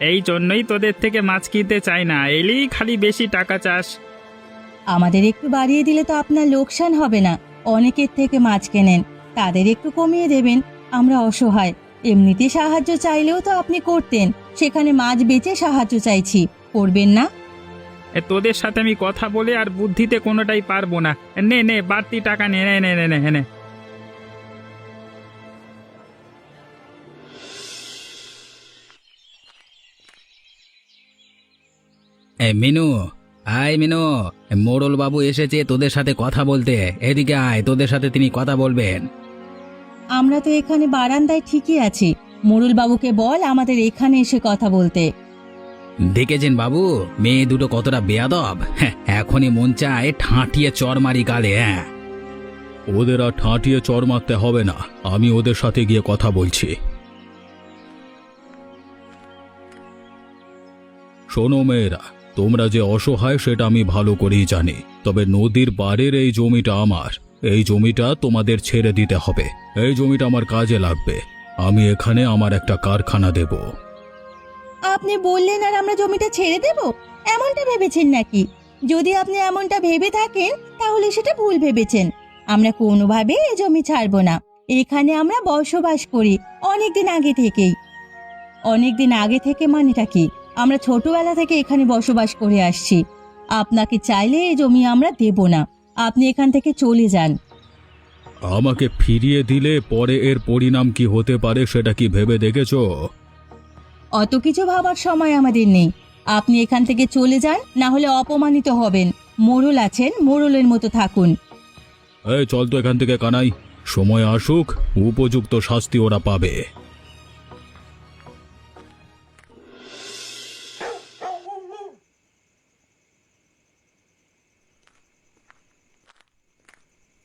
এই জন্যই তোদের থেকে মাছ কিনতে চাই না, এলেই খালি বেশি টাকা চাস। আমাদের একটু বাড়িয়ে দিলে তো আপনার লোকসান হবে না। অনেকের থেকে মাছ কেনেন, তাদের একটু কমিয়ে দেবেন। আমরা অসহায়, এমনিতে সাহায্য চাইলেও তো আপনি করতেন, সেখানে মাছ বেচে সাহায্য চাইছি, করবেন না? তোদের সাথে আমি কথা বলে আর বুদ্ধিতে কোনোটাই পারবো না। নে নে, বাড়তি টাকা নে নে নে নে নে নে। মিনু, আয় মিনু, মোড়ল বাবু এসেছে তোদের সাথে কথা বলতে। এদিকে আয়, তোদের সাথে তিনি কথা বলবেন। আমরা তো এখানে বারান্দায় ঠিকই আছি, মোড়ল বাবুকে বল আমাদের এখানে এসে কথা বলতে। দেখেছেন বাবু, মেয়ে দুটো কতটা বেয়াদব। হ্যাঁ, এখনই মন চায় ঠাঁটিয়ে চর মারি গালে। হ্যাঁ, ওদের আর ঠাঁটিয়ে চড় মারতে হবে না, আমি ওদের সাথে গিয়ে কথা বলছি। শোনো মেয়েরা, তোমরা যে অসহায় সেটা আমি ভালো করেই জানি, তবে নদীর পাড়ের এই জমিটা আমার। এই জমিটা তোমাদের ছেড়ে দিতে হবে। এই জমিটা আমার কাজে লাগবে। আমি এখানে আমার একটা কারখানা দেব। আপনি বললেন আর আমরা জমিটা ছেড়ে দেব, এমনটা ভেবেছেন নাকি? যদি আপনি এমনটা ভেবে থাকেন তাহলে সেটা ভুল ভেবেছেন। আমরা কোনোভাবে এই জমি ছাড়বো না, এখানে আমরা বসবাস করি অনেকদিন আগে থেকেই। অনেকদিন আগে থেকে মানেটা কি? আমরা ছোটবেলা থেকে এখানে বসবাস করে আসছি। আপনাকে চাইলে এই জমি আমরা দেব না, আপনি এখান থেকে চলে যান। আমাকে ফিরিয়ে দিলে পরে এর পরিণাম কি হতে পারে সেটা কি ভেবে দেখেছো? অত কিছু ভাবার সময় আমাদের নেই, আপনি এখান থেকে চলে যান, না হলে অপমানিত হবেন। মোড়ল আছেন, মোড়লের মতো থাকুন। এই চল তো এখান থেকে কানাই, সময় আসুক উপযুক্ত শাস্তি ওরা পাবে।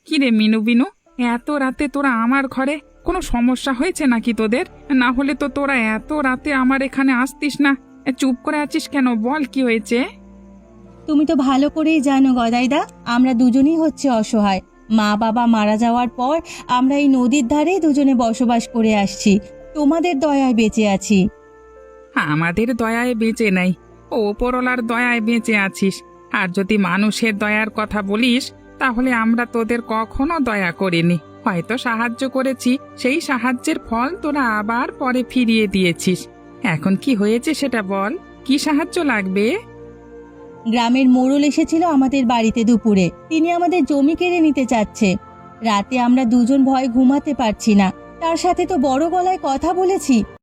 কি রে মিনু বিনু, এত রাতে তোরা আমার ঘরে? কোনো সমস্যা হয়েছে নাকি তোদের? না হলে তো তোরা এত রাতে আমার এখানে আসতিস না। চুপ করে আছিস কেন, বল কি হয়েছে? তুমি তো ভালো করেই জানো গদাইদা, আমরা দুজনেই হচ্ছে অসহায়। মা বাবা মারা যাওয়ার পর আমরা এই নদীর ধারে দুজনে বসবাস করে আসছি, তোমাদের দয়ায় বেঁচে আছি। আমাদের দয়ায় বেঁচে নাই, ওপরওয়ালার দয়ায় বেঁচে আছিস। আর যদি মানুষের দয়ার কথা বলিস, তাহলে আমরা তোদের কখনো দয়া করিনি। হয়তো সাহায্য করেছি, সেই সাহায্যের ফল তোরা আবার পরে ফিরিয়ে দিয়েছিস। এখন কি হয়েছে সেটা বল, কি সাহায্য লাগবে? গ্রামের মোড়ল এসেছিল আমাদের বাড়িতে দুপুরে, তিনি আমাদের জমি কেড়ে নিতে চাচ্ছে। রাতে আমরা দুজন ভয়ে ঘুমাতে পারছি না, তার সাথে তো বড় গলায় কথা বলেছি,